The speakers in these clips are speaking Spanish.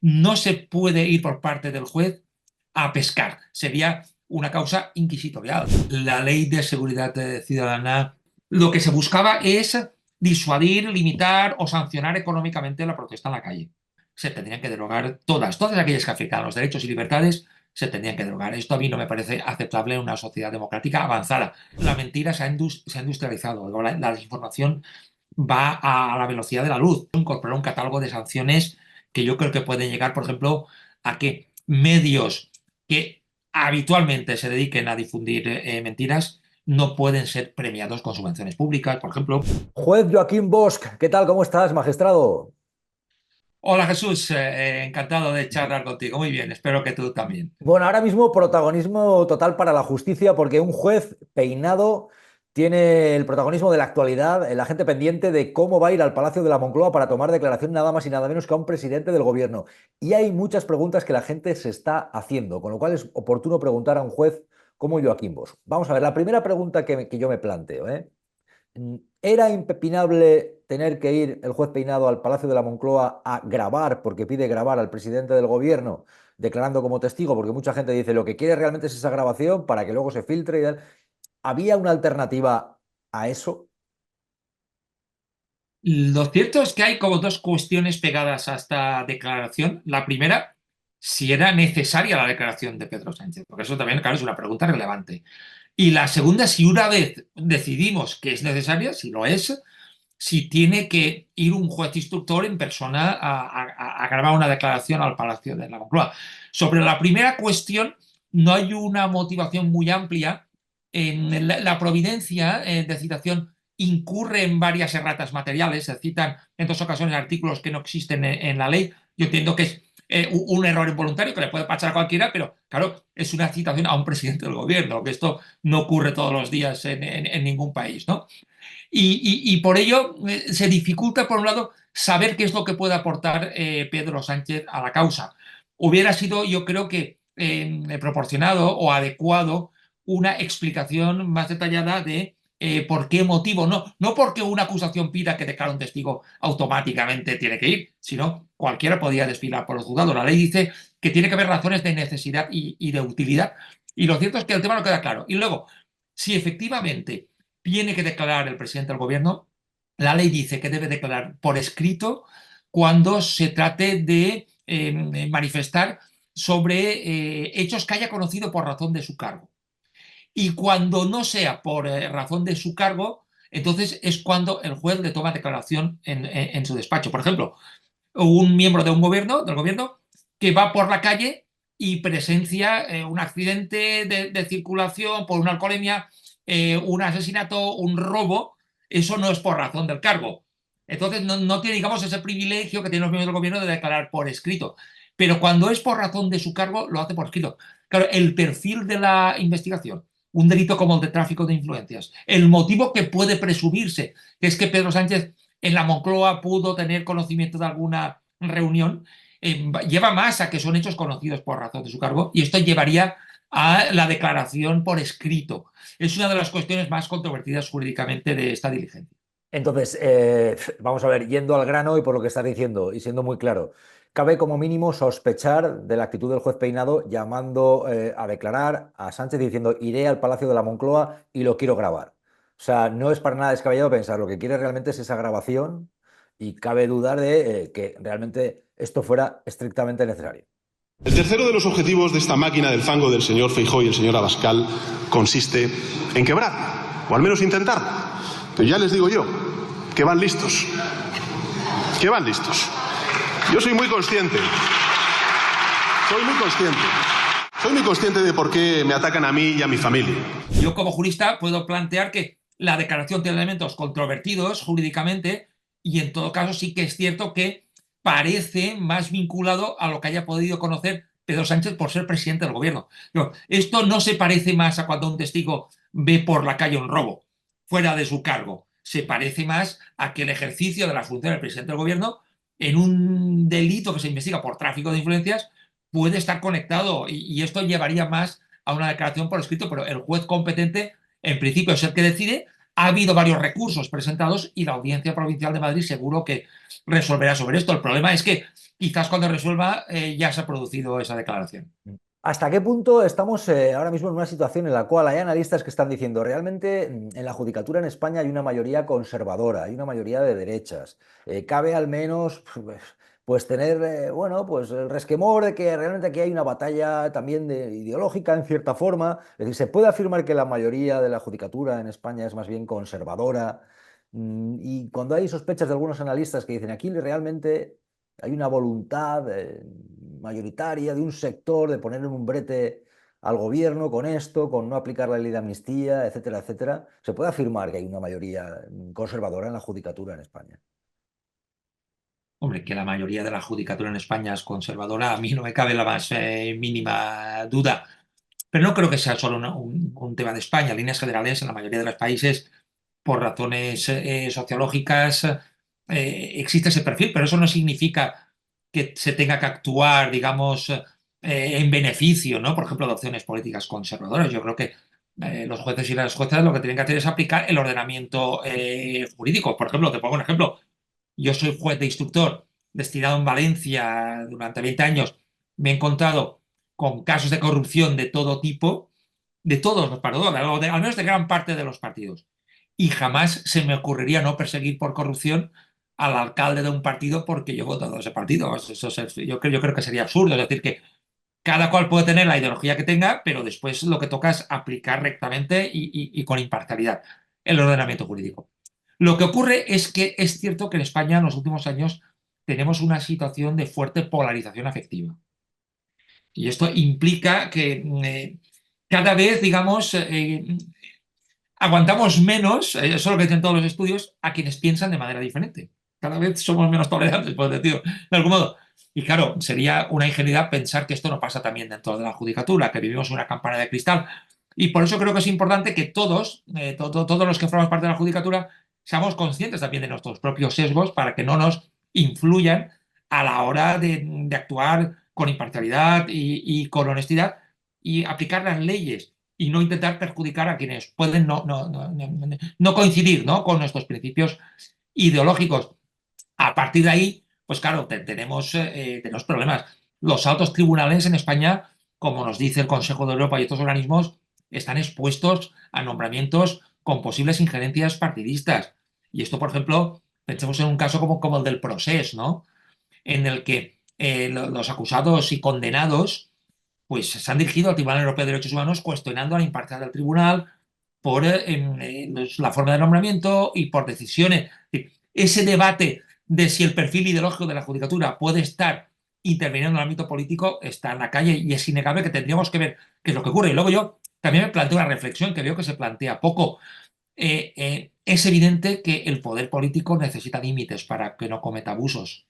no se puede ir por parte del juez a pescar. Sería una causa inquisitorial. La ley de seguridad ciudadana lo que se buscaba es disuadir, limitar o sancionar económicamente la protesta en la calle. Se tendrían que derogar todas aquellas que afectan a los derechos y libertades, se tendrían que derogar. Esto a mí no me parece aceptable en una sociedad democrática avanzada. La mentira se ha industrializado, la desinformación va a la velocidad de la luz. Incorporar un catálogo de sanciones que yo creo que pueden llegar, por ejemplo, a que medios que habitualmente se dediquen a difundir mentiras no pueden ser premiados con subvenciones públicas, por ejemplo. Juez Joaquín Bosch, ¿qué tal? ¿Cómo estás, magistrado? Hola Jesús, encantado de charlar contigo. Muy bien, espero que tú también. Bueno, ahora mismo protagonismo total para la justicia porque un juez peinado tiene el protagonismo de la actualidad, la gente pendiente de cómo va a ir al Palacio de la Moncloa para tomar declaración nada más y nada menos que a un presidente del gobierno. Y hay muchas preguntas que la gente se está haciendo, con lo cual es oportuno preguntar a un juez como Joaquín Bosch. Vamos a ver, la primera pregunta que yo me planteo, ¿eh? ¿Era impepinable tener que ir el juez Peinado al Palacio de la Moncloa a grabar, porque pide grabar al presidente del gobierno, declarando como testigo? Porque mucha gente dice lo que quiere realmente es esa grabación para que luego se filtre y tal. ¿Había una alternativa a eso? Lo cierto es que hay como dos cuestiones pegadas a esta declaración. La primera, si era necesaria la declaración de Pedro Sánchez, porque eso también, claro, es una pregunta relevante. Y la segunda, si una vez decidimos que es necesaria, si lo es, si tiene que ir un juez instructor en persona a grabar una declaración al Palacio de la Moncloa. Sobre la primera cuestión, no hay una motivación muy amplia. En la providencia de citación incurre en varias erratas materiales. Se citan en dos ocasiones artículos que no existen en la ley. Yo entiendo que es un error involuntario que le puede pasar a cualquiera, pero claro, es una citación a un presidente del gobierno, que esto no ocurre todos los días en ningún país, ¿no? Y por ello se dificulta, por un lado, saber qué es lo que puede aportar Pedro Sánchez a la causa. Hubiera sido, yo creo que, proporcionado o adecuado una explicación más detallada de por qué motivo. No porque una acusación pida que declare un testigo automáticamente tiene que ir, sino cualquiera podía desfilar por los juzgados. La ley dice que tiene que haber razones de necesidad y de utilidad. Y lo cierto es que el tema no queda claro. Y luego, si efectivamente tiene que declarar el presidente del gobierno. La ley dice que debe declarar por escrito cuando se trate de manifestar sobre hechos que haya conocido por razón de su cargo. Y cuando no sea por razón de su cargo, entonces es cuando el juez le toma declaración en su despacho. Por ejemplo, un miembro de un gobierno, del gobierno, que va por la calle y presencia un accidente de circulación por una alcoholemia, un asesinato, un robo. Eso no es por razón del cargo. Entonces no tiene, digamos, ese privilegio que tienen los miembros del gobierno de declarar por escrito. Pero cuando es por razón de su cargo, lo hace por escrito. Claro, el perfil de la investigación, un delito como el de tráfico de influencias, el motivo que puede presumirse, que es que Pedro Sánchez en la Moncloa pudo tener conocimiento de alguna reunión, lleva más a que son hechos conocidos por razón de su cargo y esto llevaría a la declaración por escrito. Es una de las cuestiones más controvertidas jurídicamente de esta diligencia. Entonces, vamos a ver, yendo al grano y por lo que estás diciendo y siendo muy claro, cabe como mínimo sospechar de la actitud del juez Peinado llamando a declarar a Sánchez diciendo iré al Palacio de la Moncloa y lo quiero grabar. O sea, no es para nada descabellado pensar, lo que quiere realmente es esa grabación y cabe dudar de que realmente esto fuera estrictamente necesario. El tercero de los objetivos de esta máquina del fango del señor Feijóo y el señor Abascal consiste en quebrar, o al menos intentar. Pero ya les digo yo, que van listos. Que van listos. Yo soy muy consciente. Soy muy consciente de por qué me atacan a mí y a mi familia. Yo como jurista puedo plantear que la declaración tiene elementos controvertidos jurídicamente y en todo caso sí que es cierto que parece más vinculado a lo que haya podido conocer Pedro Sánchez por ser presidente del gobierno. Pero esto no se parece más a cuando un testigo ve por la calle un robo fuera de su cargo. Se parece más a que el ejercicio de la función del presidente del gobierno en un delito que se investiga por tráfico de influencias puede estar conectado y esto llevaría más a una declaración por escrito, pero el juez competente en principio es el que decide, Ha habido varios recursos presentados y la Audiencia Provincial de Madrid seguro que resolverá sobre esto. El problema es que quizás cuando resuelva ya se ha producido esa declaración. ¿Hasta qué punto estamos ahora mismo en una situación en la cual hay analistas que están diciendo realmente en la judicatura en España hay una mayoría conservadora, hay una mayoría de derechas? Cabe al menos pues tener bueno, pues el resquemor de que realmente aquí hay una batalla también ideológica en cierta forma. Es decir, se puede afirmar que la mayoría de la judicatura en España es más bien conservadora. Y cuando hay sospechas de algunos analistas que dicen aquí realmente hay una voluntad mayoritaria de un sector de poner en un brete al gobierno con esto, con no aplicar la ley de amnistía, etcétera, etcétera. Se puede afirmar que hay una mayoría conservadora en la judicatura en España. Hombre, que la mayoría de la judicatura en España es conservadora, a mí no me cabe la más mínima duda. Pero no creo que sea solo un tema de España. En líneas generales, en la mayoría de los países, por razones sociológicas, existe ese perfil, pero eso no significa que se tenga que actuar, digamos, en beneficio, ¿no? Por ejemplo, de opciones políticas conservadoras. Yo creo que los jueces y las juezas lo que tienen que hacer es aplicar el ordenamiento jurídico. Por ejemplo, te pongo un ejemplo. Yo soy juez de instructor destinado en Valencia durante 20 años. Me he encontrado con casos de corrupción de todo tipo, de todos los partidos, al menos de gran parte de los partidos. Y jamás se me ocurriría no perseguir por corrupción al alcalde de un partido porque yo he votado a ese partido. Yo creo que sería absurdo. Es decir, que cada cual puede tener la ideología que tenga, pero después lo que toca es aplicar rectamente y con imparcialidad el ordenamiento jurídico. Lo que ocurre es que es cierto que en España en los últimos años tenemos una situación de fuerte polarización afectiva. Y esto implica que cada vez, digamos, aguantamos menos, eso es lo que dicen todos los estudios, a quienes piensan de manera diferente. Cada vez somos menos tolerantes, por decirlo de algún modo. Y claro, sería una ingenuidad pensar que esto no pasa también dentro de la judicatura, que vivimos en una campana de cristal. Y por eso creo que es importante que todos, todos los que formamos parte de la judicatura, seamos conscientes también de nuestros propios sesgos para que no nos influyan a la hora de actuar con imparcialidad y con honestidad y aplicar las leyes y no intentar perjudicar a quienes pueden no coincidir, ¿no? Con nuestros principios ideológicos. A partir de ahí, pues claro, tenemos problemas. Los altos tribunales en España, como nos dice el Consejo de Europa y otros organismos, están expuestos a nombramientos con posibles injerencias partidistas. Y esto, por ejemplo, pensemos en un caso como el del Procés, ¿no? En el que los acusados y condenados pues se han dirigido al Tribunal Europeo de Derechos Humanos cuestionando la imparcialidad del tribunal por la forma de nombramiento y por decisiones. Ese debate de si el perfil ideológico de la judicatura puede estar interviniendo en el ámbito político está en la calle y es innegable que tendríamos que ver qué es lo que ocurre. Y luego yo también me planteo una reflexión que veo que se plantea poco. Es evidente que el poder político necesita límites para que no cometa abusos.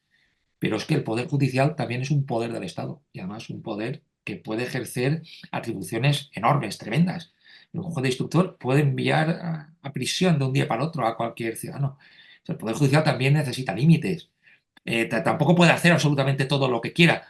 Pero es que el Poder Judicial también es un poder del Estado y además un poder que puede ejercer atribuciones enormes, tremendas. Un juez de instructor puede enviar a prisión de un día para otro a cualquier ciudadano. O sea, el Poder Judicial también necesita límites. Tampoco puede hacer absolutamente todo lo que quiera.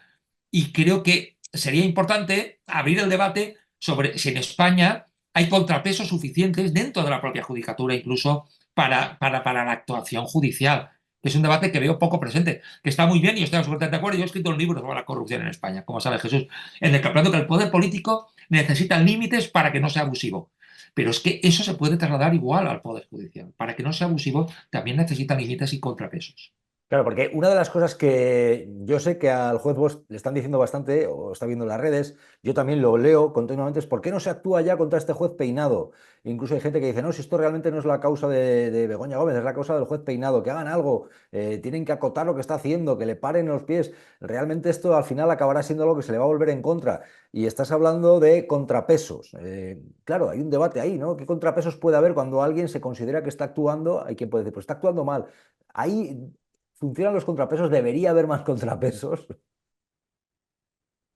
Y creo que sería importante abrir el debate sobre si en España hay contrapesos suficientes dentro de la propia judicatura, incluso para la actuación judicial. Es un debate que veo poco presente, que está muy bien y estoy absolutamente de acuerdo. Yo he escrito un libro sobre la corrupción en España, como sabe Jesús, en el que planteo que el poder político necesita límites para que no sea abusivo. Pero es que eso se puede trasladar igual al poder judicial. Para que no sea abusivo, también necesita límites y contrapesos. Claro, porque una de las cosas que yo sé que al juez Bosch le están diciendo bastante, o está viendo en las redes, yo también lo leo continuamente, es ¿por qué no se actúa ya contra este juez Peinado? Incluso hay gente que dice, no, si esto realmente no es la causa de Begoña Gómez, es la causa del juez Peinado, que hagan algo, tienen que acotar lo que está haciendo, que le paren los pies. Realmente esto al final acabará siendo algo que se le va a volver en contra. Y estás hablando de contrapesos. Claro, hay un debate ahí, ¿no? ¿Qué contrapesos puede haber cuando alguien se considera que está actuando? Hay quien puede decir, pues está actuando mal. Ahí funcionan los contrapesos, debería haber más contrapesos.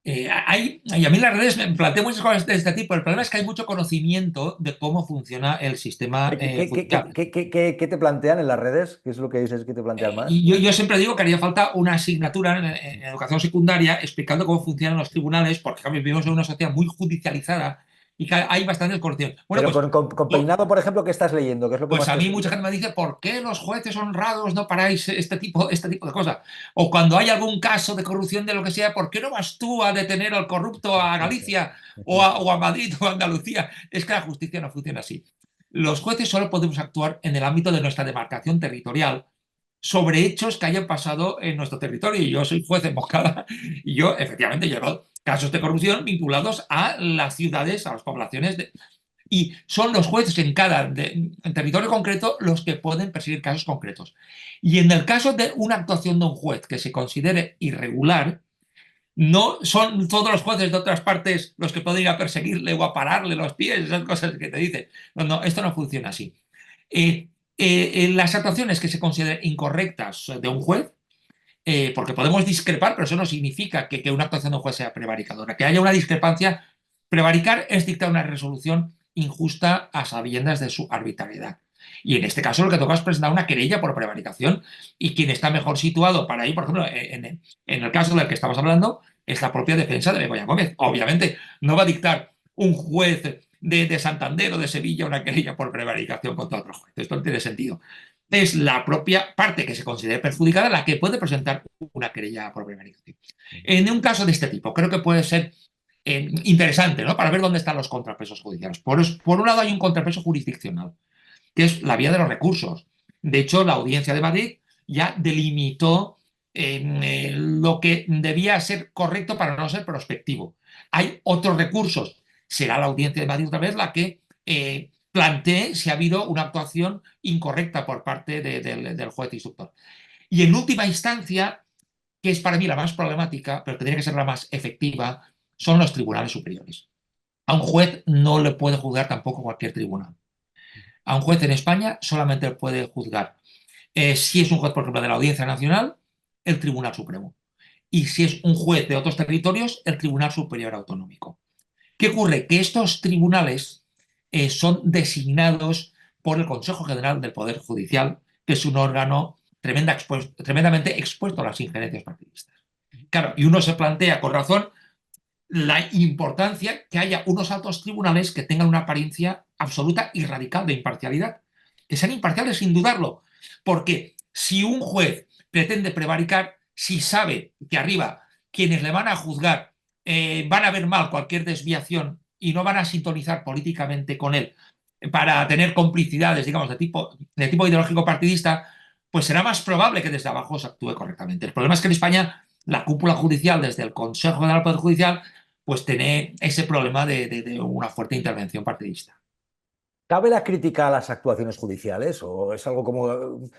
Y a mí las redes me planteo muchas cosas de este tipo. El problema es que hay mucho conocimiento de cómo funciona el sistema judicial. ¿Qué te plantean en las redes? ¿Qué es lo que dices que te plantean más? Y yo siempre digo que haría falta una asignatura en educación secundaria explicando cómo funcionan los tribunales, porque claro, vivimos en una sociedad muy judicializada y que hay bastantes corrupción. Bueno, Pero pues, con Peinado, por ejemplo, ¿qué estás leyendo? ¿Qué es lo que pues más a te mí mucha sorprende? gente me dice, ¿por qué los jueces honrados no paráis este tipo de cosas? O cuando hay algún caso de corrupción de lo que sea, ¿por qué no vas tú a detener al corrupto a Galicia o a Madrid o a Andalucía? Es que la justicia no funciona así. Los jueces solo podemos actuar en el ámbito de nuestra demarcación territorial sobre hechos que hayan pasado en nuestro territorio. Y yo soy juez en Moncada y yo efectivamente llevo casos de corrupción vinculados a las ciudades, a las poblaciones y son los jueces en territorio concreto los que pueden perseguir casos concretos. Y en el caso de una actuación de un juez que se considere irregular, no son todos los jueces de otras partes los que pueden ir a perseguirle o a pararle los pies, esas cosas que te dicen. No, no, esto no funciona así. En las actuaciones que se consideren incorrectas de un juez, porque podemos discrepar, pero eso no significa que una actuación de un juez sea prevaricadora. Que haya una discrepancia, prevaricar es dictar una resolución injusta a sabiendas de su arbitrariedad. Y en este caso lo que toca es presentar una querella por prevaricación y quien está mejor situado para ir, por ejemplo, en el caso del que estamos hablando, es la propia defensa de Begoña Gómez. Obviamente no va a dictar un juez de Santander o de Sevilla una querella por prevaricación contra otro juez. Esto no tiene sentido. Es la propia parte que se considere perjudicada la que puede presentar una querella por prevaricación. En un caso de este tipo, creo que puede ser interesante, ¿no? Para ver dónde están los contrapesos judiciales. Por un lado hay un contrapeso jurisdiccional, que es la vía de los recursos. De hecho, la Audiencia de Madrid ya delimitó lo que debía ser correcto para no ser prospectivo. Hay otros recursos. Será la Audiencia de Madrid otra vez la que plantee si ha habido una actuación incorrecta por parte del juez instructor. Y en última instancia, que es para mí la más problemática, pero que tiene que ser la más efectiva, son los tribunales superiores. A un juez no le puede juzgar tampoco cualquier tribunal. A un juez en España solamente puede juzgar, si es un juez, por ejemplo, de la Audiencia Nacional, el Tribunal Supremo. Y si es un juez de otros territorios, el Tribunal Superior Autonómico. ¿Qué ocurre? Que estos tribunales son designados por el Consejo General del Poder Judicial, que es un órgano tremendamente expuesto a las injerencias partidistas. Claro, y uno se plantea con razón la importancia que haya unos altos tribunales que tengan una apariencia absoluta y radical de imparcialidad, que sean imparciales sin dudarlo, porque si un juez pretende prevaricar, si sabe que arriba quienes le van a juzgar van a ver mal cualquier desviación y no van a sintonizar políticamente con él para tener complicidades, digamos, de tipo ideológico partidista, pues será más probable que desde abajo se actúe correctamente. El problema es que en España la cúpula judicial, desde el Consejo General del Poder Judicial, pues tener ese problema de una fuerte intervención partidista. ¿Cabe la crítica a las actuaciones judiciales o es algo como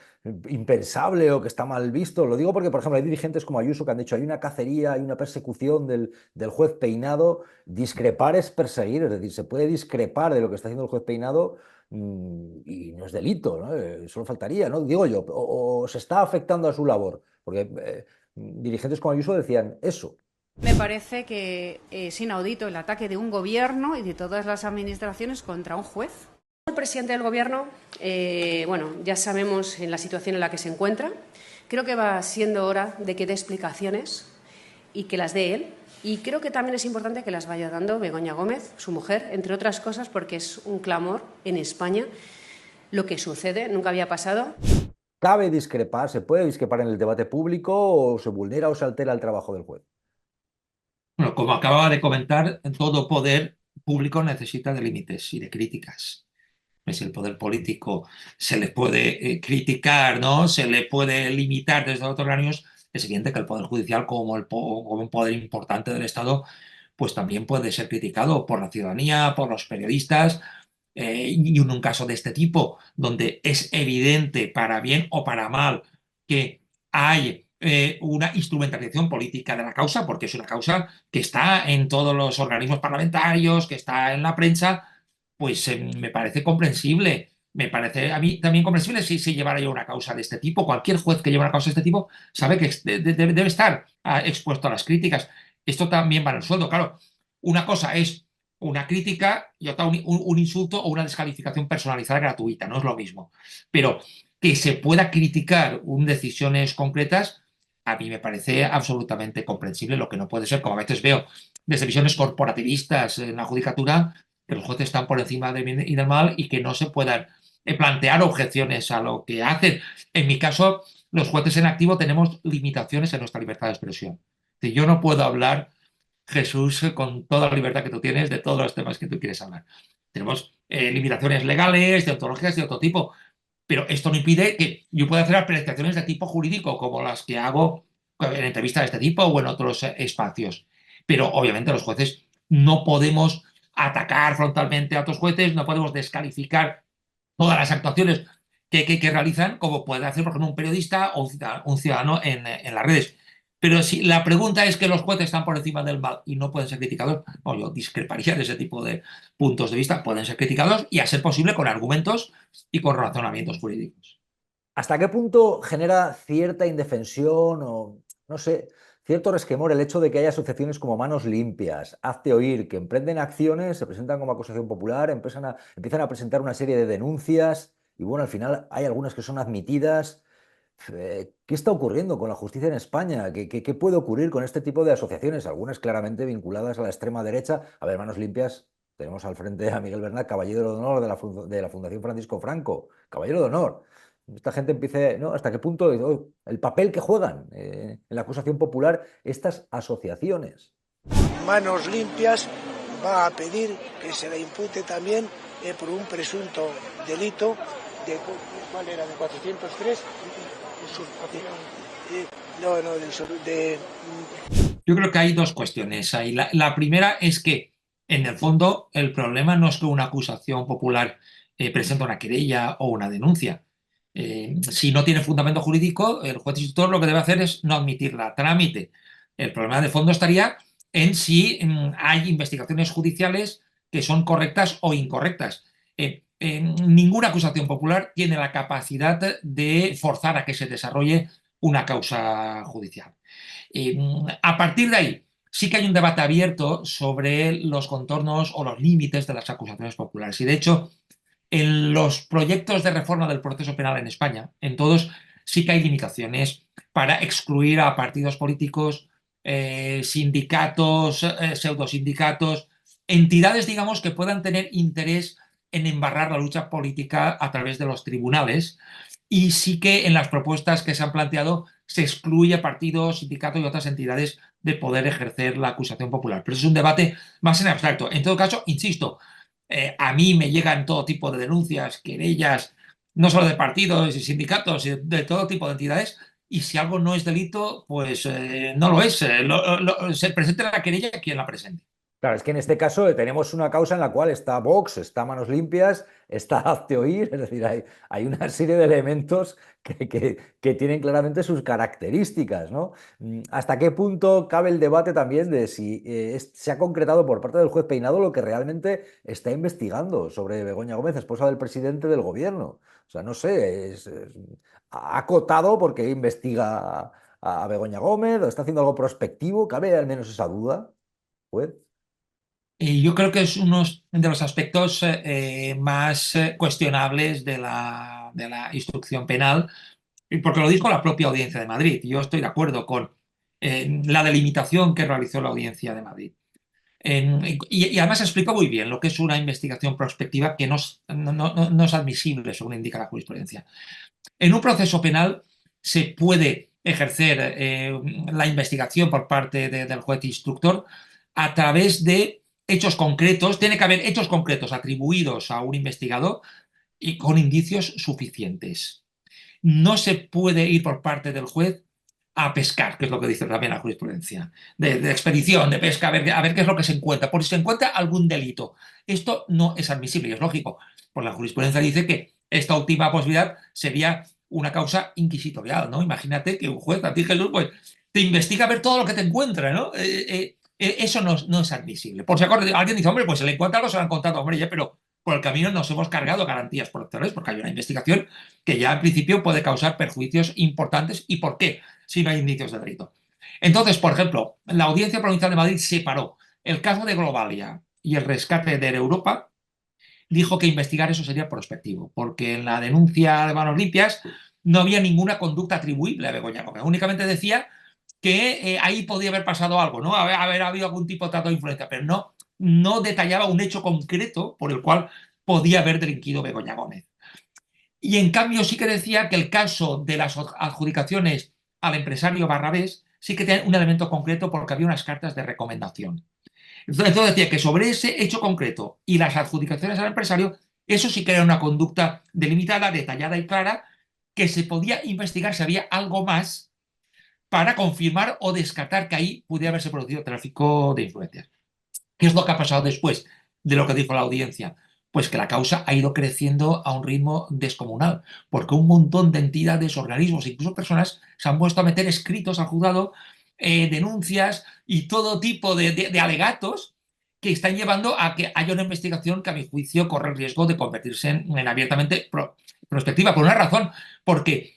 impensable o que está mal visto? Lo digo porque, por ejemplo, hay dirigentes como Ayuso que han dicho hay una cacería, hay una persecución del juez Peinado. Discrepar es perseguir, es decir, se puede discrepar de lo que está haciendo el juez Peinado y no es delito, ¿no? Solo faltaría, ¿no? Digo yo, o se está afectando a su labor, porque dirigentes como Ayuso decían eso. Me parece que es inaudito el ataque de un gobierno y de todas las administraciones contra un juez. El presidente del Gobierno, bueno, ya sabemos en la situación en la que se encuentra. Creo que va siendo hora de que dé explicaciones y que las dé él. Y creo que también es importante que las vaya dando Begoña Gómez, su mujer, entre otras cosas, porque es un clamor en España. Lo que sucede nunca había pasado. ¿Cabe discrepar? ¿Se puede discrepar en el debate público o se vulnera o se altera el trabajo del juez? Bueno, como acababa de comentar, todo poder público necesita de límites y de críticas. Si el poder político se le puede criticar, ¿no? Se le puede limitar desde otros organismos, es evidente que el poder judicial, como un poder importante del Estado, pues también puede ser criticado por la ciudadanía, por los periodistas, y en un caso de este tipo, donde es evidente, para bien o para mal, que hay una instrumentalización política de la causa, porque es una causa que está en todos los organismos parlamentarios, que está en la prensa, pues me parece comprensible. Me parece a mí también comprensible si se llevara yo una causa de este tipo. Cualquier juez que lleve una causa de este tipo sabe que debe estar expuesto a las críticas. Esto también va en el sueldo. Claro, una cosa es una crítica y otra un insulto o una descalificación personalizada gratuita. No es lo mismo. Pero que se pueda criticar decisiones concretas, a mí me parece absolutamente comprensible. Lo que no puede ser, como a veces veo, desde visiones corporativistas en la judicatura, que los jueces están por encima del bien y del mal y que no se puedan plantear objeciones a lo que hacen. En mi caso, los jueces en activo tenemos limitaciones en nuestra libertad de expresión. Yo no puedo hablar, Jesús, con toda la libertad que tú tienes de todos los temas que tú quieres hablar. Tenemos limitaciones legales, deontológicas de otro tipo, pero esto no impide que yo pueda hacer apreciaciones de tipo jurídico, como las que hago en entrevistas de este tipo o en otros espacios. Pero obviamente los jueces no podemos atacar frontalmente a otros jueces, no podemos descalificar todas las actuaciones que realizan, como puede hacer, por ejemplo, un periodista o un ciudadano en las redes. Pero si la pregunta es que los jueces están por encima del mal y no pueden ser criticados, no, yo discreparía de ese tipo de puntos de vista. Pueden ser criticados y, a ser posible, con argumentos y con razonamientos jurídicos. ¿Hasta qué punto genera cierta indefensión o, no sé, cierto resquemor el hecho de que haya asociaciones como Manos Limpias, Hazte Oír, que emprenden acciones, se presentan como acusación popular, empiezan a presentar una serie de denuncias y bueno, al final hay algunas que son admitidas? ¿Qué está ocurriendo con la justicia en España? ¿Qué puede ocurrir con este tipo de asociaciones? Algunas claramente vinculadas a la extrema derecha. A ver, Manos Limpias, tenemos al frente a Miguel Bernat, caballero de honor de la Fundación Francisco Franco, caballero de honor. Esta gente empiece, ¿no? ¿Hasta qué punto el papel que juegan en la acusación popular estas asociaciones? Manos Limpias va a pedir que se le impute también por un presunto delito de, ¿cuál era? ¿De 403? Yo creo que hay dos cuestiones ahí. La primera es que, en el fondo, el problema no es que una acusación popular presente una querella o una denuncia. Si no tiene fundamento jurídico, el juez instructor lo que debe hacer es no admitirla a trámite. El problema de fondo estaría en si hay investigaciones judiciales que son correctas o incorrectas. Ninguna acusación popular tiene la capacidad de forzar a que se desarrolle una causa judicial. A partir de ahí, sí que hay un debate abierto sobre los contornos o los límites de las acusaciones populares. Y de hecho, en los proyectos de reforma del proceso penal en España, en todos, sí que hay limitaciones para excluir a partidos políticos, sindicatos, pseudosindicatos, entidades, digamos, que puedan tener interés en embarrar la lucha política a través de los tribunales. Y sí que en las propuestas que se han planteado se excluye a partidos, sindicatos y otras entidades de poder ejercer la acusación popular. Pero eso es un debate más en abstracto. En todo caso, insisto, a mí me llegan todo tipo de denuncias, querellas, no solo de partidos y sindicatos, de todo tipo de entidades, y si algo no es delito, pues no lo es. Se presente la querella quien la presente. Claro, es que en este caso tenemos una causa en la cual está Vox, está Manos Limpias, está Hazte Oír, es decir, hay una serie de elementos que tienen claramente sus características, ¿no? ¿Hasta qué punto cabe el debate también de si se ha concretado por parte del juez Peinado lo que realmente está investigando sobre Begoña Gómez, esposa del presidente del gobierno? O sea, no sé, ha acotado porque investiga a Begoña Gómez, o está haciendo algo prospectivo, ¿cabe al menos esa duda, juez? Yo creo que es uno de los aspectos más cuestionables de la instrucción penal, porque lo dijo la propia Audiencia de Madrid. Yo estoy de acuerdo con la delimitación que realizó la Audiencia de Madrid. Y además explicó muy bien lo que es una investigación prospectiva que no es admisible, según indica la jurisprudencia. En un proceso penal se puede ejercer la investigación por parte del juez instructor a través de hechos concretos. Tiene que haber hechos concretos atribuidos a un investigador y con indicios suficientes. No se puede ir por parte del juez a pescar, que es lo que dice también la jurisprudencia, de expedición, de pesca, a ver qué es lo que se encuentra, por si se encuentra algún delito. Esto no es admisible y es lógico, porque la jurisprudencia dice que esta última posibilidad sería una causa inquisitorial, ¿no? Imagínate que un juez, a ti Jesús, pues te investiga a ver todo lo que te encuentra, ¿no? Eso no es admisible. Por si acaso alguien dice, hombre, pues se le encuentra algo, se lo han encontrado, hombre, ya, pero por el camino nos hemos cargado garantías protectoras porque hay una investigación que ya en principio puede causar perjuicios importantes. ¿Y por qué? Si no hay indicios de delito. Entonces, por ejemplo, la Audiencia Provincial de Madrid separó el caso de Globalia y el rescate de Europa. Dijo que investigar eso sería prospectivo, porque en la denuncia de Manos Limpias no había ninguna conducta atribuible a Begoña Gómez. Únicamente decía que ahí podía haber pasado algo, ¿no? Haber habido algún tipo de trato de influencia, pero no detallaba un hecho concreto por el cual podía haber delinquido Begoña Gómez. Y en cambio sí que decía que el caso de las adjudicaciones al empresario Barrabés sí que tenía un elemento concreto porque había unas cartas de recomendación. Entonces decía que sobre ese hecho concreto y las adjudicaciones al empresario, eso sí que era una conducta delimitada, detallada y clara, que se podía investigar si había algo más para confirmar o descartar que ahí pudiera haberse producido tráfico de influencias. ¿Qué es lo que ha pasado después de lo que dijo la audiencia? Pues que la causa ha ido creciendo a un ritmo descomunal, porque un montón de entidades, organismos, incluso personas, se han puesto a meter escritos al juzgado, denuncias y todo tipo de alegatos que están llevando a que haya una investigación que, a mi juicio, corre el riesgo de convertirse en abiertamente prospectiva, por una razón, porque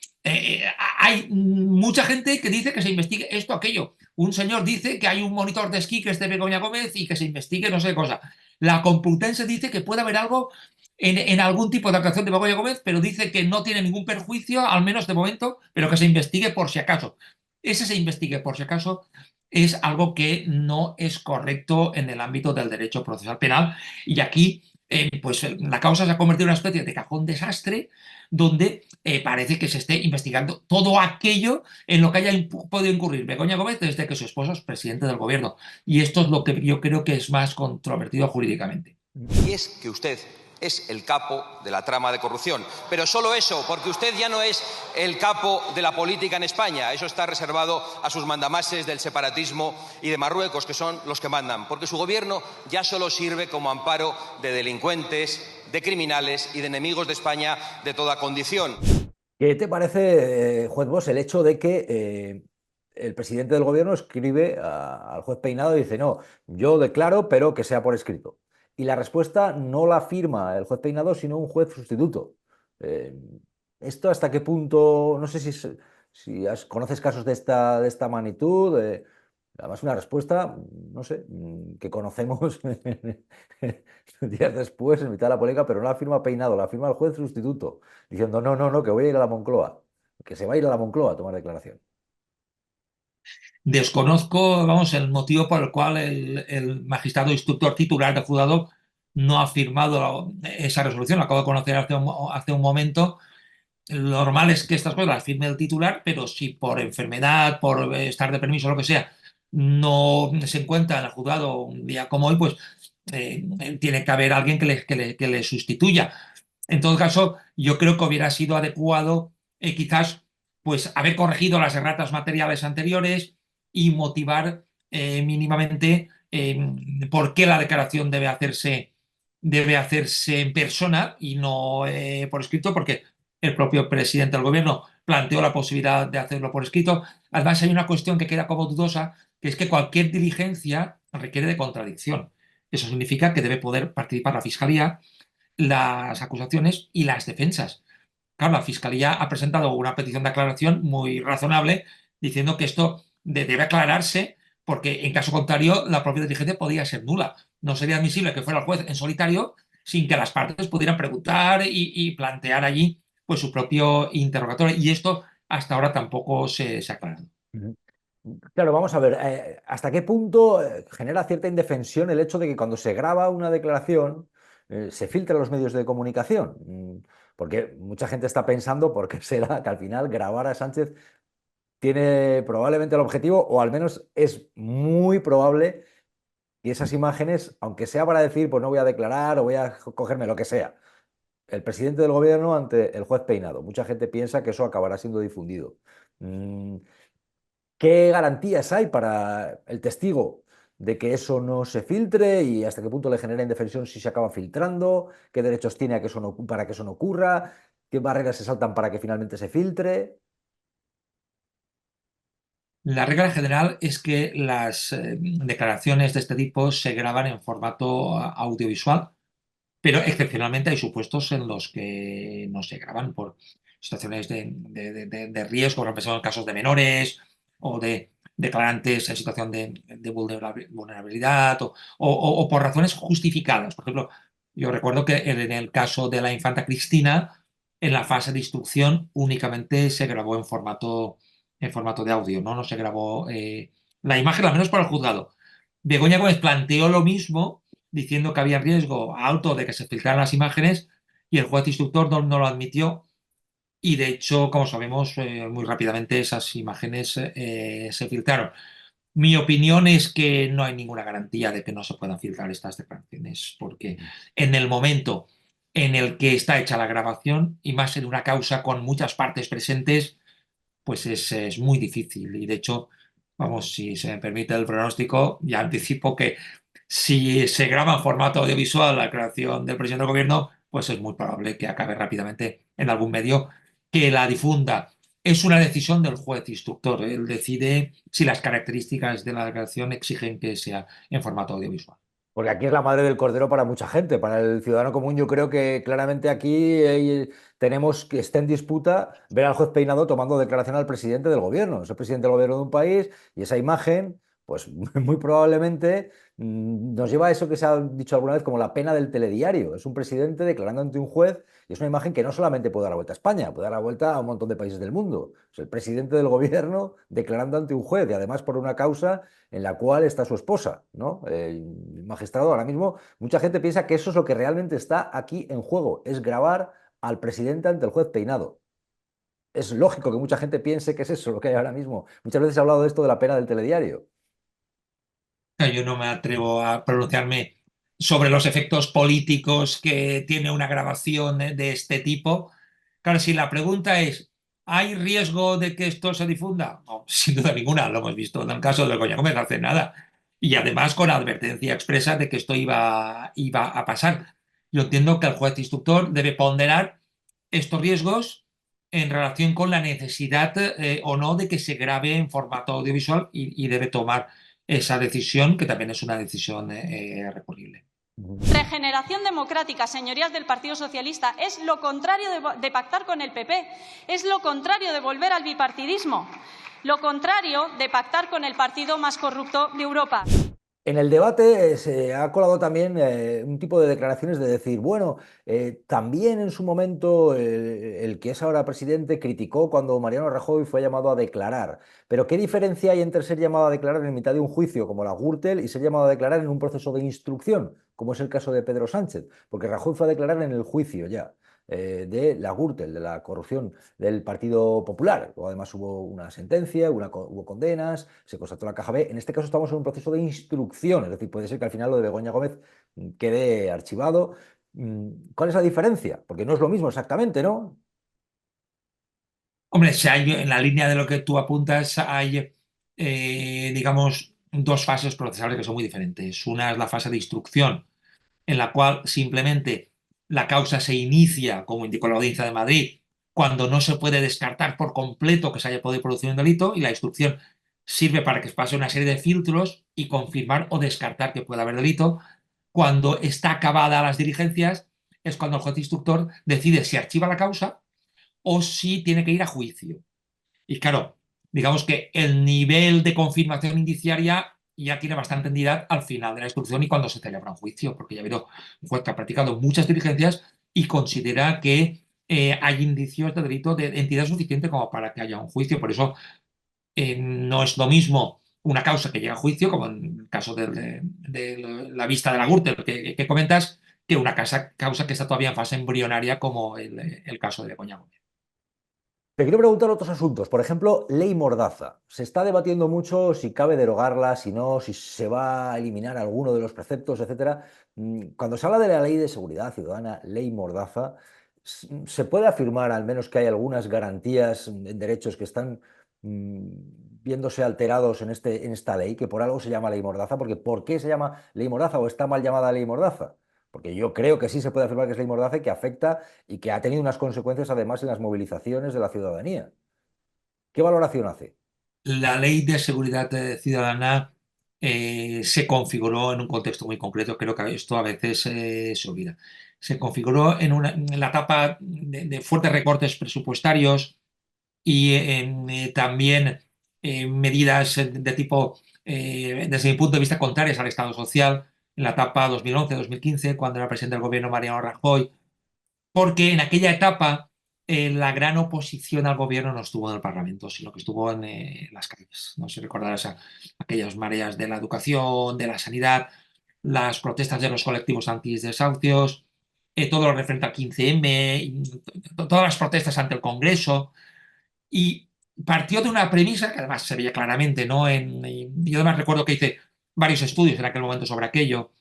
hay mucha gente que dice que se investigue esto, aquello. Un señor dice que hay un monitor de esquí que es de Begoña Gómez y que se investigue no sé qué cosa. La Complutense dice que puede haber algo en algún tipo de actuación de Begoña Gómez, pero dice que no tiene ningún perjuicio, al menos de momento, pero que se investigue por si acaso. Ese se investigue por si acaso es algo que no es correcto en el ámbito del derecho procesal penal. Y aquí, pues la causa se ha convertido en una especie de cajón desastre donde parece que se esté investigando todo aquello en lo que haya podido incurrir Begoña Gómez desde que su esposo es presidente del gobierno. Y esto es lo que yo creo que es más controvertido jurídicamente. Y es que usted es el capo de la trama de corrupción. Pero solo eso, porque usted ya no es el capo de la política en España. Eso está reservado a sus mandamases del separatismo y de Marruecos, que son los que mandan. Porque su gobierno ya solo sirve como amparo de delincuentes, de criminales y de enemigos de España de toda condición. ¿Qué te parece, juez Bosch, el hecho de que el presidente del gobierno escribe al juez Peinado y dice, no, yo declaro, pero que sea por escrito? Y la respuesta no la firma el juez Peinado, sino un juez sustituto. Eh, ¿Esto hasta qué punto? No sé conoces casos de esta magnitud. Además, una respuesta, no sé, que conocemos días después, en mitad de la polémica, pero no la firma Peinado, la firma el juez sustituto, diciendo, no, no, no, que voy a ir a la Moncloa, que se va a ir a la Moncloa a tomar declaración. Desconozco, vamos, el motivo por el cual el magistrado instructor titular del juzgado no ha firmado esa resolución. Lo acabo de conocer hace un momento. Lo normal es que estas cosas las firme el titular, pero si por enfermedad, por estar de permiso o lo que sea, no se encuentra en el juzgado un día como hoy, pues tiene que haber alguien que le sustituya. En todo caso, yo creo que hubiera sido adecuado quizás pues haber corregido las erratas materiales anteriores y motivar mínimamente por qué la declaración debe hacerse en persona y no por escrito, porque el propio presidente del gobierno planteó la posibilidad de hacerlo por escrito. Además, hay una cuestión que queda como dudosa, que es que cualquier diligencia requiere de contradicción. Eso significa que debe poder participar la Fiscalía, las acusaciones y las defensas. Claro, la Fiscalía ha presentado una petición de aclaración muy razonable diciendo que esto debe aclararse porque en caso contrario la propia diligencia podría ser nula. No sería admisible que fuera el juez en solitario sin que las partes pudieran preguntar y plantear allí pues su propio interrogatorio. Y esto hasta ahora tampoco se ha aclarado. Ujú. Claro, vamos a ver, ¿hasta qué punto genera cierta indefensión el hecho de que cuando se graba una declaración se filtra en los medios de comunicación? Porque mucha gente está pensando por qué será que al final grabar a Sánchez tiene probablemente el objetivo, o al menos es muy probable que esas imágenes, aunque sea para decir, pues no voy a declarar o voy a cogerme lo que sea, el presidente del gobierno ante el juez Peinado, mucha gente piensa que eso acabará siendo difundido. Mm, ¿Qué garantías hay para el testigo de que eso no se filtre y hasta qué punto le genera indefensión si se acaba filtrando? ¿Qué derechos tiene para que eso no ocurra? ¿Qué barreras se saltan para que finalmente se filtre? La regla general es que las declaraciones de este tipo se graban en formato audiovisual, pero excepcionalmente hay supuestos en los que no se graban por situaciones de riesgo, por ejemplo, en casos de menores o de declarantes en situación de vulnerabilidad o por razones justificadas. Por ejemplo, yo recuerdo que en el caso de la infanta Cristina, en la fase de instrucción únicamente se grabó en formato de audio, ¿no? No se grabó la imagen, al menos para el juzgado. Begoña Gómez planteó lo mismo diciendo que había riesgo alto de que se filtraran las imágenes y el juez instructor no lo admitió. Y de hecho, como sabemos, muy rápidamente esas imágenes se filtraron. Mi opinión es que no hay ninguna garantía de que no se puedan filtrar estas declaraciones, porque en el momento en el que está hecha la grabación, y más en una causa con muchas partes presentes, pues es muy difícil. Y de hecho, vamos, si se me permite el pronóstico, ya anticipo que si se graba en formato audiovisual la declaración del presidente del gobierno, pues es muy probable que acabe rápidamente en algún medio que la difunda. Es una decisión del juez instructor. Él decide si las características de la declaración exigen que sea en formato audiovisual. Porque aquí es la madre del cordero para mucha gente. Para el ciudadano común, yo creo que claramente aquí tenemos que esté en disputa ver al juez Peinado tomando declaración al presidente del gobierno. Es el presidente del gobierno de un país y esa imagen, pues muy probablemente nos lleva a eso que se ha dicho alguna vez como la pena del telediario. Es un presidente declarando ante un juez y es una imagen que no solamente puede dar la vuelta a España, puede dar la vuelta a un montón de países del mundo. Es el presidente del gobierno declarando ante un juez y además por una causa en la cual está su esposa, ¿no? El magistrado ahora mismo, mucha gente piensa que eso es lo que realmente está aquí en juego, es grabar al presidente ante el juez Peinado. Es lógico que mucha gente piense que es eso lo que hay ahora mismo. Muchas veces se ha hablado de esto de la pena del telediario. Yo no me atrevo a pronunciarme sobre los efectos políticos que tiene una grabación de este tipo. Claro, si la pregunta es, ¿hay riesgo de que esto se difunda? No, sin duda ninguna, lo hemos visto en el caso de Begoña Gómez hace nada. Y además con advertencia expresa de que esto iba a pasar. Yo entiendo que el juez instructor debe ponderar estos riesgos en relación con la necesidad o no de que se grabe en formato audiovisual y debe tomar esa decisión, que también es una decisión recurrible. Regeneración democrática, señorías del Partido Socialista, es lo contrario de pactar con el PP, es lo contrario de volver al bipartidismo, lo contrario de pactar con el partido más corrupto de Europa. En el debate se ha colado también un tipo de declaraciones de decir, bueno, también en su momento el que es ahora presidente criticó cuando Mariano Rajoy fue llamado a declarar. Pero ¿qué diferencia hay entre ser llamado a declarar en mitad de un juicio como la Gürtel y ser llamado a declarar en un proceso de instrucción, como es el caso de Pedro Sánchez? Porque Rajoy fue a declarar en el juicio ya. De la Gürtel, de la corrupción del Partido Popular. Luego, además hubo una sentencia, hubo condenas, se constató la caja B. En este caso estamos en un proceso de instrucción, es decir, puede ser que al final lo de Begoña Gómez quede archivado. ¿Cuál es la diferencia? Porque no es lo mismo exactamente, ¿no? Hombre, si hay, en la línea de lo que tú apuntas, hay, digamos, dos fases procesales que son muy diferentes. Una es la fase de instrucción, en la cual simplemente la causa se inicia, como indicó la Audiencia de Madrid, cuando no se puede descartar por completo que se haya podido producir un delito, y la instrucción sirve para que pase una serie de filtros y confirmar o descartar que pueda haber delito. Cuando está acabada las diligencias, es cuando el juez instructor decide si archiva la causa o si tiene que ir a juicio. Y claro, digamos que el nivel de confirmación indiciaria ya tiene bastante entidad al final de la instrucción y cuando se celebra un juicio, porque ya ha habido un juez que ha practicado muchas diligencias y considera que hay indicios de delito de entidad suficiente como para que haya un juicio. Por eso no es lo mismo una causa que llega a juicio, como en el caso de la vista de la Gürtel que comentas, que una causa que está todavía en fase embrionaria como el caso de Begoña Gómez. Te quiero preguntar otros asuntos. Por ejemplo, ley Mordaza. Se está debatiendo mucho si cabe derogarla, si no, si se va a eliminar alguno de los preceptos, etcétera. Cuando se habla de la Ley de Seguridad Ciudadana, ley Mordaza, se puede afirmar al menos que hay algunas garantías en derechos que están viéndose alterados en esta ley, que por algo se llama ley Mordaza, porque ¿por qué se llama ley Mordaza o está mal llamada ley Mordaza? Porque yo creo que sí se puede afirmar que es ley Mordaza y que afecta y que ha tenido unas consecuencias además en las movilizaciones de la ciudadanía. ¿Qué valoración hace? La ley de seguridad ciudadana se configuró en un contexto muy concreto, creo que esto a veces se olvida. Se configuró en la etapa de fuertes recortes presupuestarios y también medidas de tipo, desde mi punto de vista, contrarias al Estado social, en la etapa 2011-2015, cuando era presidente del gobierno Mariano Rajoy, porque en aquella etapa la gran oposición al gobierno no estuvo en el Parlamento, sino que estuvo en las calles. No sé si recordarás aquellas mareas de la educación, de la sanidad. las protestas de los colectivos antidesahucios, todo lo referente al 15M, todas las protestas ante el Congreso, y partió de una premisa que además se veía claramente, ¿no? Yo además recuerdo que hice varios estudios en aquel momento sobre aquello.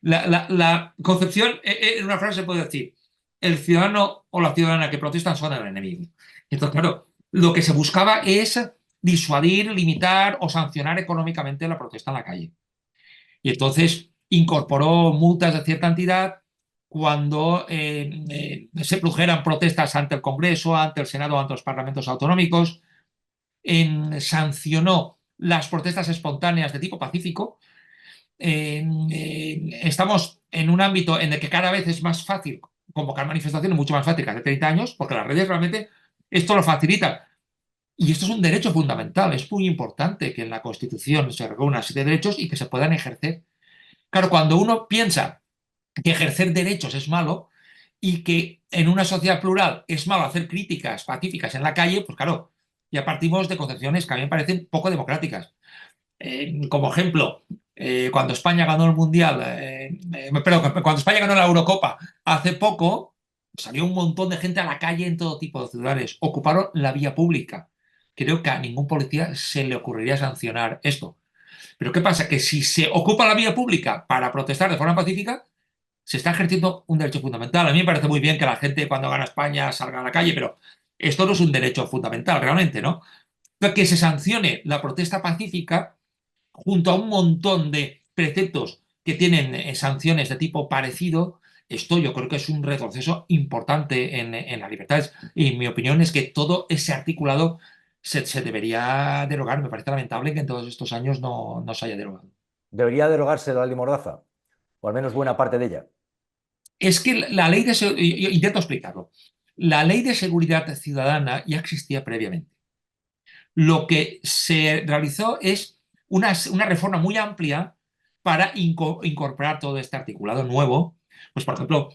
La concepción, en una frase se puede decir, el ciudadano o la ciudadana que protestan son el enemigo. Entonces, claro, lo que se buscaba es disuadir, limitar o sancionar económicamente la protesta en la calle. Y entonces incorporó multas de cierta entidad cuando se produjeran protestas ante el Congreso, ante el Senado, ante los parlamentos autonómicos. Sancionó las protestas espontáneas de tipo pacífico. Estamos en un ámbito en el que cada vez es más fácil convocar manifestaciones, mucho más fácil que hace 30 años, porque las redes realmente esto lo facilitan. Y esto es un derecho fundamental. Es muy importante que en la Constitución se regule una serie de derechos y que se puedan ejercer. Claro, cuando uno piensa que ejercer derechos es malo y que en una sociedad plural es malo hacer críticas pacíficas en la calle, pues claro, ya partimos de concepciones que a mí me parecen poco democráticas. Como ejemplo, cuando España ganó el Mundial, perdón, cuando España ganó la Eurocopa hace poco, salió un montón de gente a la calle en todo tipo de ciudades, ocuparon la vía pública. Creo que a ningún policía se le ocurriría sancionar esto. Pero ¿qué pasa? Que si se ocupa la vía pública para protestar de forma pacífica, se está ejerciendo un derecho fundamental. A mí me parece muy bien que la gente cuando gana España salga a la calle, pero esto no es un derecho fundamental realmente, ¿no? Que se sancione la protesta pacífica junto a un montón de preceptos que tienen sanciones de tipo parecido, esto yo creo que es un retroceso importante en las libertades. Y mi opinión es que todo ese articulado se debería derogar. Me parece lamentable que en todos estos años no se haya derogado. ¿Debería derogarse la ley Mordaza? O al menos buena parte de ella. Es que la ley de yo intento explicarlo. La ley de seguridad ciudadana ya existía previamente. Lo que se realizó es una reforma muy amplia para incorporar todo este articulado nuevo. Pues, por ejemplo,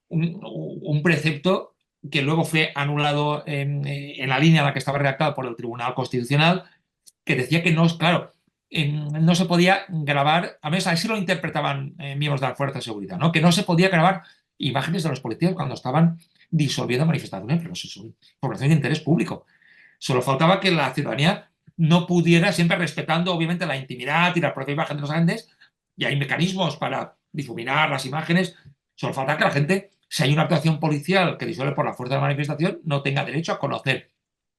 un precepto que luego fue anulado en la línea en la que estaba redactado por el Tribunal Constitucional, que decía que no, claro, no se podía grabar, a menos así lo interpretaban miembros de la Fuerza de Seguridad, ¿no? Que no se podía grabar imágenes de los policías cuando estaban disolviendo manifestaciones, pero eso es una información de interés público. Solo faltaba que la ciudadanía no pudiera, siempre respetando obviamente la intimidad y la propia imagen de los agentes, y hay mecanismos para difuminar las imágenes, solo falta que la gente, si hay una actuación policial que disuelve por la fuerza de la manifestación, no tenga derecho a conocer.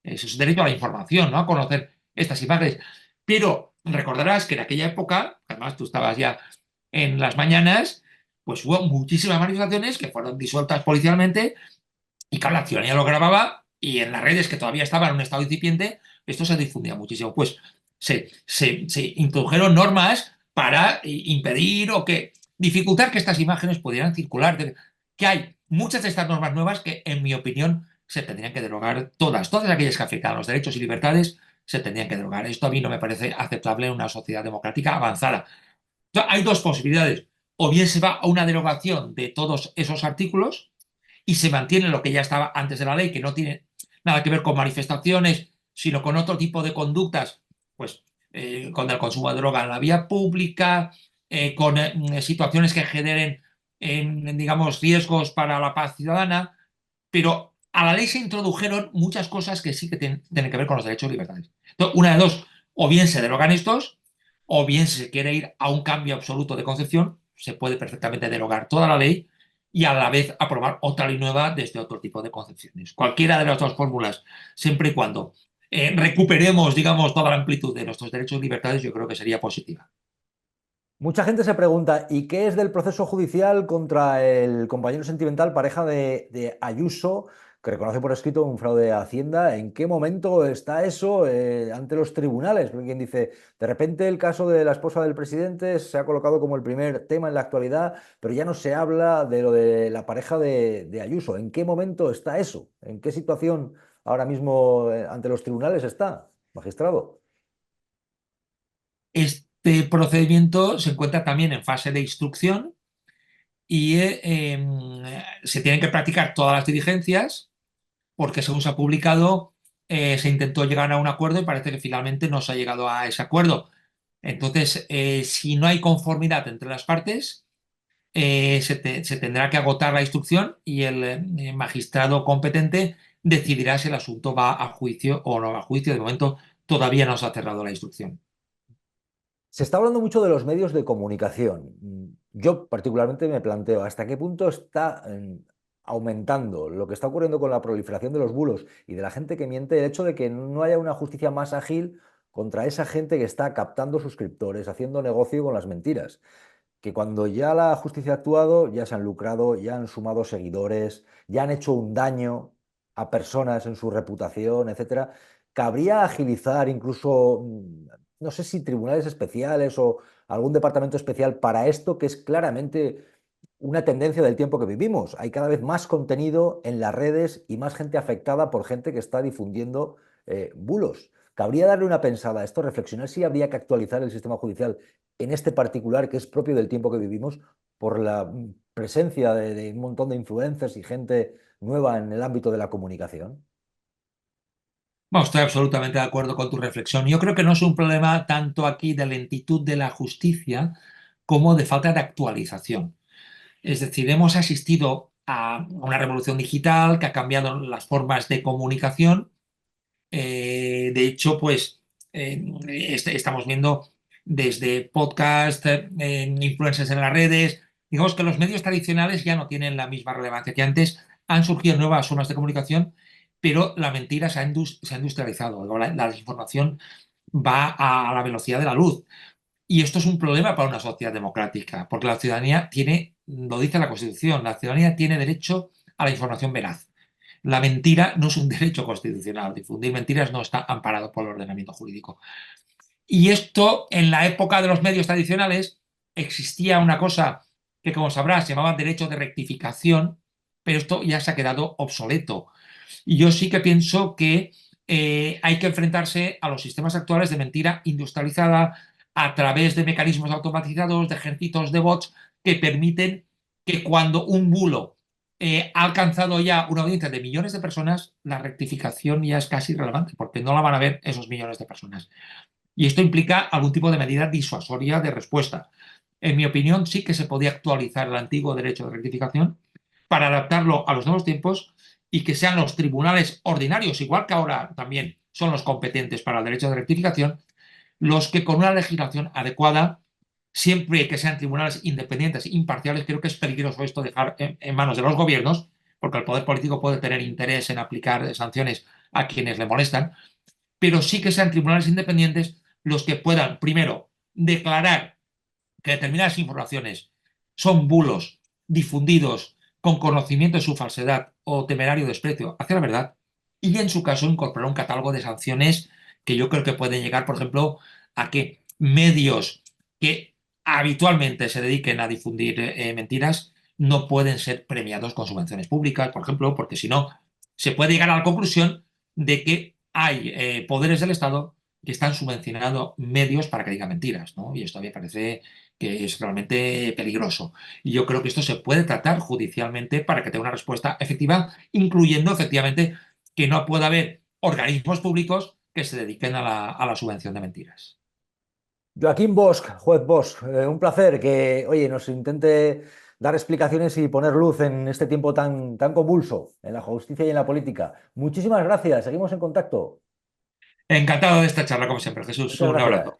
Eso es derecho a la información, ¿no? A conocer estas imágenes. Pero recordarás que en aquella época, además tú estabas ya en las mañanas, pues hubo muchísimas manifestaciones que fueron disueltas policialmente y claro, la ciudadanía lo grababa y en las redes que todavía estaban en un estado incipiente, esto se difundía muchísimo. Pues se introdujeron normas para impedir o que dificultar que estas imágenes pudieran circular. Que hay muchas de estas normas nuevas que, en mi opinión, se tendrían que derogar todas aquellas que afectan a los derechos y libertades se tendrían que derogar. Esto a mí no me parece aceptable en una sociedad democrática avanzada. Entonces, hay dos posibilidades. O bien se va a una derogación de todos esos artículos y se mantiene lo que ya estaba antes de la ley, que no tiene nada que ver con manifestaciones, sino con otro tipo de conductas, pues con el consumo de droga en la vía pública, con situaciones que generen, digamos, riesgos para la paz ciudadana, pero a la ley se introdujeron muchas cosas que sí que tienen que ver con los derechos y libertades. Entonces, una de dos, o bien se derogan estos, o bien si se quiere ir a un cambio absoluto de concepción, se puede perfectamente derogar toda la ley y a la vez aprobar otra ley nueva desde otro tipo de concepciones. Cualquiera de las dos fórmulas, siempre y cuando recuperemos, digamos, toda la amplitud de nuestros derechos y libertades, yo creo que sería positiva. Mucha gente se pregunta, ¿y qué es del proceso judicial contra el compañero sentimental, pareja de Ayuso, que reconoce por escrito un fraude de Hacienda? ¿En qué momento está eso ante los tribunales? Porque quien dice, de repente el caso de la esposa del presidente se ha colocado como el primer tema en la actualidad, pero ya no se habla de lo de la pareja de Ayuso. ¿En qué momento está eso? ¿En qué situación ahora mismo ante los tribunales está, magistrado? Este procedimiento se encuentra también en fase de instrucción y se tienen que practicar todas las diligencias porque según se ha publicado se intentó llegar a un acuerdo y parece que finalmente no se ha llegado a ese acuerdo. Entonces, si no hay conformidad entre las partes, se tendrá que agotar la instrucción y el magistrado competente decidirá si el asunto va a juicio o no va a juicio. De momento todavía no se ha cerrado la instrucción. Se está hablando mucho de los medios de comunicación. Yo particularmente me planteo hasta qué punto está aumentando lo que está ocurriendo con la proliferación de los bulos y de la gente que miente, el hecho de que no haya una justicia más ágil contra esa gente que está captando suscriptores, haciendo negocio con las mentiras. Que cuando ya la justicia ha actuado, ya se han lucrado, ya han sumado seguidores, ya han hecho un daño a personas en su reputación, etcétera. Cabría agilizar incluso, no sé si tribunales especiales o algún departamento especial para esto, que es claramente una tendencia del tiempo que vivimos. Hay cada vez más contenido en las redes y más gente afectada por gente que está difundiendo bulos. Cabría darle una pensada a esto, reflexionar si habría que actualizar el sistema judicial en este particular que es propio del tiempo que vivimos por la presencia de un montón de influencers y gente nueva en el ámbito de la comunicación. Bueno, estoy absolutamente de acuerdo con tu reflexión. Yo creo que no es un problema tanto aquí de lentitud de la justicia como de falta de actualización. Es decir, hemos asistido a una revolución digital que ha cambiado las formas de comunicación. De hecho, pues estamos viendo desde podcast, influencers en las redes. Digamos que los medios tradicionales ya no tienen la misma relevancia que antes. Han surgido nuevas formas de comunicación, pero la mentira se ha industrializado. La desinformación va a la velocidad de la luz. Y esto es un problema para una sociedad democrática, porque la ciudadanía tiene, lo dice la Constitución, la ciudadanía tiene derecho a la información veraz. La mentira no es un derecho constitucional. Difundir mentiras no está amparado por el ordenamiento jurídico. Y esto, en la época de los medios tradicionales, existía una cosa que, como sabrás, se llamaba derecho de rectificación, pero esto ya se ha quedado obsoleto. Y yo sí que pienso que hay que enfrentarse a los sistemas actuales de mentira industrializada a través de mecanismos automatizados, de ejércitos de bots que permiten que cuando un bulo ha alcanzado ya una audiencia de millones de personas, la rectificación ya es casi irrelevante, porque no la van a ver esos millones de personas. Y esto implica algún tipo de medida disuasoria de respuesta. En mi opinión, sí que se podía actualizar el antiguo derecho de rectificación para adaptarlo a los nuevos tiempos y que sean los tribunales ordinarios, igual que ahora también son los competentes para el derecho de rectificación, los que con una legislación adecuada, siempre que sean tribunales independientes e imparciales, creo que es peligroso esto dejar en manos de los gobiernos, porque el poder político puede tener interés en aplicar sanciones a quienes le molestan, pero sí que sean tribunales independientes los que puedan, primero, declarar que determinadas informaciones son bulos difundidos con conocimiento de su falsedad o temerario desprecio hacia la verdad, y en su caso incorporar un catálogo de sanciones que yo creo que pueden llegar, por ejemplo, a que medios que habitualmente se dediquen a difundir mentiras no pueden ser premiados con subvenciones públicas, por ejemplo, porque si no, se puede llegar a la conclusión de que hay poderes del Estado que están subvencionando medios para que digan mentiras, ¿no? Y esto a mí me parece que es realmente peligroso. Y yo creo que esto se puede tratar judicialmente para que tenga una respuesta efectiva, incluyendo efectivamente que no pueda haber organismos públicos que se dediquen a la subvención de mentiras. Joaquín Bosch, juez Bosch, un placer que, oye, nos intente dar explicaciones y poner luz en este tiempo tan convulso en la justicia y en la política. Muchísimas gracias, seguimos en contacto. Encantado de esta charla, como siempre, Jesús. Muchas Un gracias. abrazo.